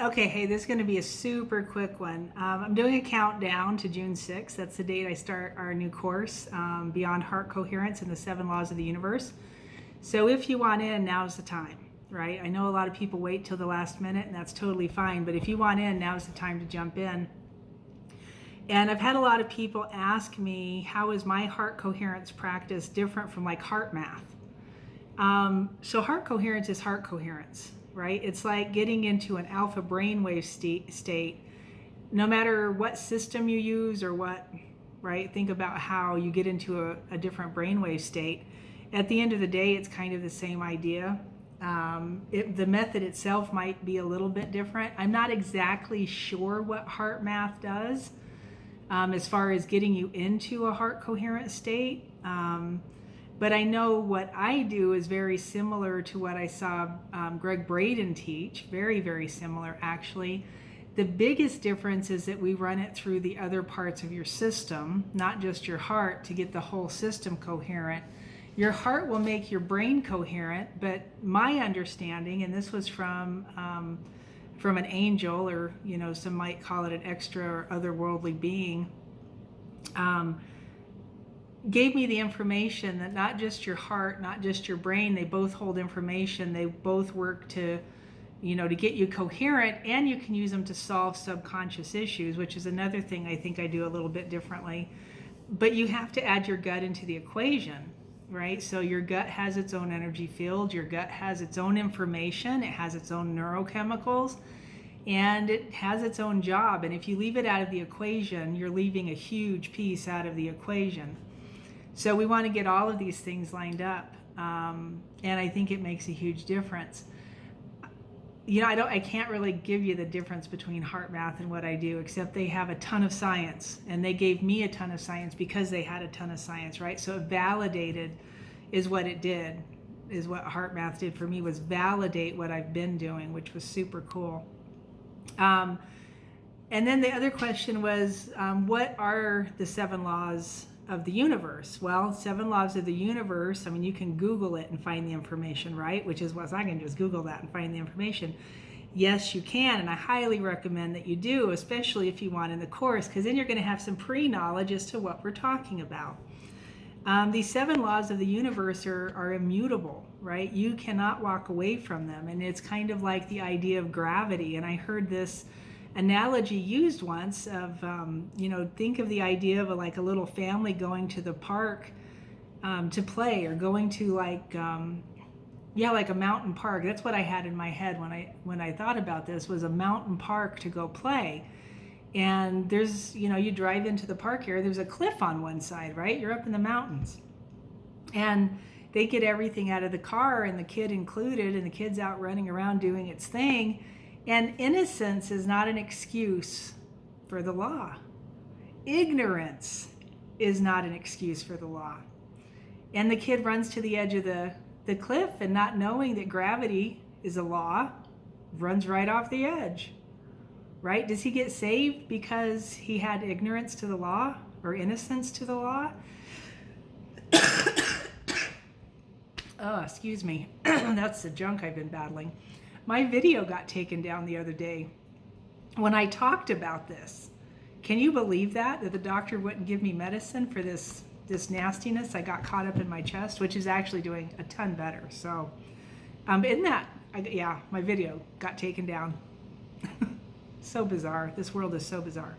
Okay, hey, this is going to be a super quick one. I'm doing a countdown to June 6th. That's the date I start our new course, Beyond Heart Coherence and the Seven Laws of the Universe. So if you want in, now's the time, right? I know a lot of people wait till the last minute, and that's totally fine. But if you want in, now's the time to jump in. And I've had a lot of people ask me, how is my heart coherence practice different from like heart math? So heart coherence is heart coherence, right? It's like getting into an alpha brainwave state, no matter what system you use or what, right? Think about how you get into a different brainwave state. At the end of the day, it's kind of the same idea. The method itself might be a little bit different. I'm not exactly sure what heart math does as far as getting you into a heart coherent state. But I know what I do is very similar to what I saw Greg Braden teach, very, very similar actually. The biggest difference is that we run it through the other parts of your system, not just your heart, to get the whole system coherent. Your heart will make your brain coherent, but my understanding, and this was from an angel, or some might call it an extra or otherworldly being, gave me the information that not just your heart, not just your brain, they both hold information. They both work to get you coherent, and you can use them to solve subconscious issues, which is another thing I think I do a little bit differently. But you have to add your gut into the equation, right? So your gut has its own energy field, your gut has its own information, it has its own neurochemicals, and it has its own job. And if you leave it out of the equation, you're leaving a huge piece out of the equation. So we want to get all of these things lined up, and I think it makes a huge difference. I can't really give you the difference between heart math and what I do, except they have a ton of science, and they gave me a ton of science because they had a ton of science, right? So it validated is what it did, is what heart math did for me, was validate what I've been doing, which was super cool. And then the other question was, what are the seven laws of the universe? Well, seven laws of the universe, you can Google it and find the information, right? Which is what I can just Google that and find the information. Yes, you can, and I highly recommend that you do, especially if you want in the course, because then you're going to have some pre-knowledge as to what we're talking about. These seven laws of the universe are immutable, right? You cannot walk away from them, and it's kind of like the idea of gravity. And I heard this analogy used once of, think of the idea of like a little family going to the park to play, or going to like a mountain park. That's what I had in my head when I thought about this, was a mountain park to go play. And there's, you drive into the park here, there's a cliff on one side, right? You're up in the mountains. And they get everything out of the car, and the kid included, and the kid's out running around doing its thing. And innocence is not an excuse for the law. Ignorance is not an excuse for the law. And the kid runs to the edge of the cliff, and not knowing that gravity is a law, runs right off the edge. Right? Does he get saved because he had ignorance to the law or innocence to the law? Oh, excuse me. That's the junk I've been battling. My video got taken down the other day when I talked about this. Can you believe that the doctor wouldn't give me medicine for this nastiness I got caught up in my chest, which is actually doing a ton better. So, my video got taken down. So bizarre. This world is so bizarre.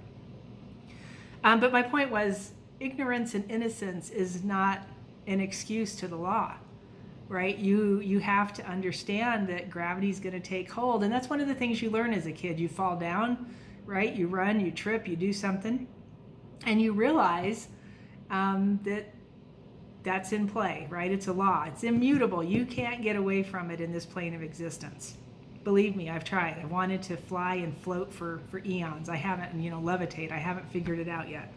But my point was, ignorance and innocence is not an excuse to the law, right? You have to understand that gravity is going to take hold. And that's one of the things you learn as a kid. You fall down, right? You run, you trip, you do something, and you realize that's in play, right? It's a law. It's immutable. You can't get away from it in this plane of existence. Believe me, I've tried. I wanted to fly and float for eons. I haven't, levitate. I haven't figured it out yet.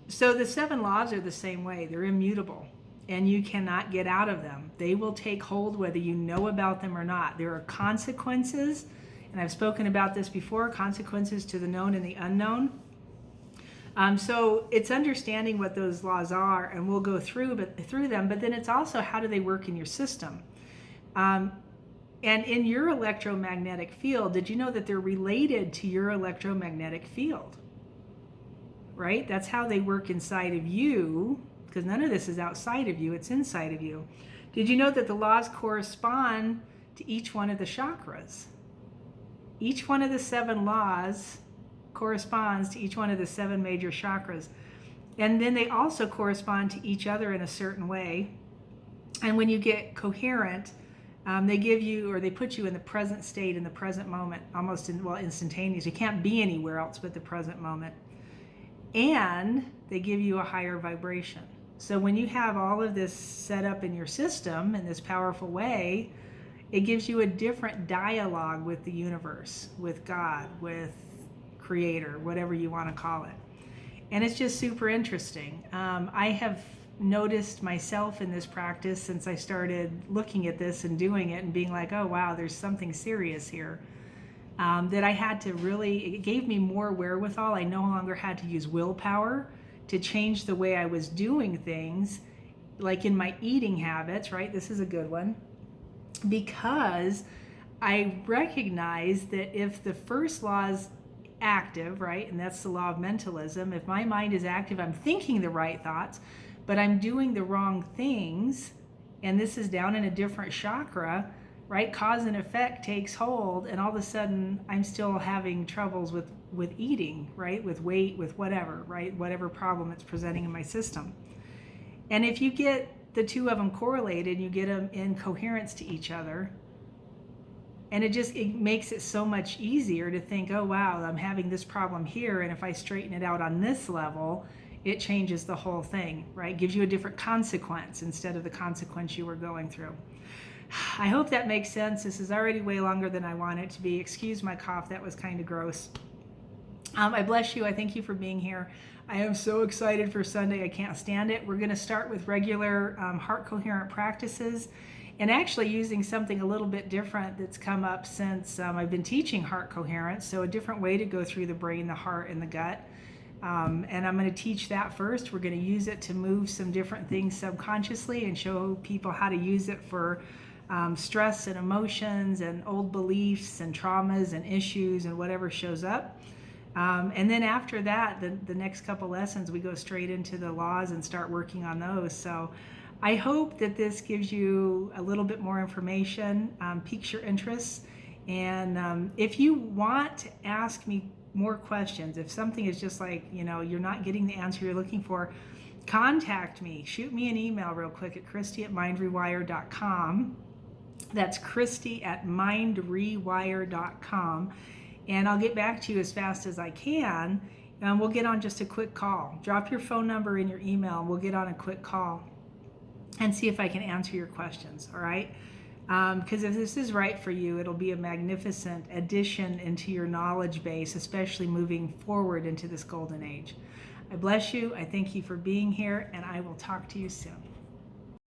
So the seven laws are the same way. They're immutable, and you cannot get out of them. They will take hold whether you know about them or not. There are consequences, and I've spoken about this before, consequences to the known and the unknown. So it's understanding what those laws are, and we'll go through them, but then it's also how do they work in your system. And in your electromagnetic field, did you know that they're related to your electromagnetic field? Right? That's how they work inside of you, because none of this is outside of you, it's inside of you. Did you know that the laws correspond to each one of the chakras? Each one of the 7 laws corresponds to each one of the 7 major chakras. And then they also correspond to each other in a certain way. And when you get coherent, they give you, or they put you in the present state, in the present moment, almost instantaneous. You can't be anywhere else but the present moment. And they give you a higher vibration. So when you have all of this set up in your system in this powerful way, it gives you a different dialogue with the universe, with God, with Creator, whatever you want to call it. And it's just super interesting. I have noticed myself in this practice since I started looking at this and doing it and being like, oh wow, there's something serious here. That I had to really, it gave me more wherewithal. I no longer had to use willpower to change the way I was doing things, like in my eating habits, right? This is a good one. Because I recognize that if the first law is active, right, and that's the law of mentalism, if my mind is active, I'm thinking the right thoughts, but I'm doing the wrong things, and this is down in a different chakra, right? Cause and effect takes hold, and all of a sudden I'm still having troubles with eating, right? With weight, with whatever, right? Whatever problem it's presenting in my system. And if you get the two of them correlated, you get them in coherence to each other, and it makes it so much easier to think, oh wow, I'm having this problem here, and if I straighten it out on this level, it changes the whole thing, right? Gives you a different consequence instead of the consequence you were going through. I hope that makes sense. This is already way longer than I want it to be. Excuse my cough, that was kind of gross. I bless you. I thank you for being here. I am so excited for Sunday. I can't stand it. We're going to start with regular heart coherent practices, and actually using something a little bit different that's come up since I've been teaching heart coherence. So a different way to go through the brain, the heart, and the gut. And I'm going to teach that first. We're going to use it to move some different things subconsciously and show people how to use it for stress and emotions and old beliefs and traumas and issues and whatever shows up. And then after that, the next couple lessons, we go straight into the laws and start working on those. So I hope that this gives you a little bit more information, piques your interest. And if you want to ask me more questions, if something is just like, you're not getting the answer you're looking for, contact me. Shoot me an email real quick at Christy@mindrewire.com. That's Christy@mindrewire.com. And I'll get back to you as fast as I can. And we'll get on just a quick call. Drop your phone number in your email. We'll get on a quick call and see if I can answer your questions, all right? Because if this is right for you, it'll be a magnificent addition into your knowledge base, especially moving forward into this golden age. I bless you. I thank you for being here, and I will talk to you soon.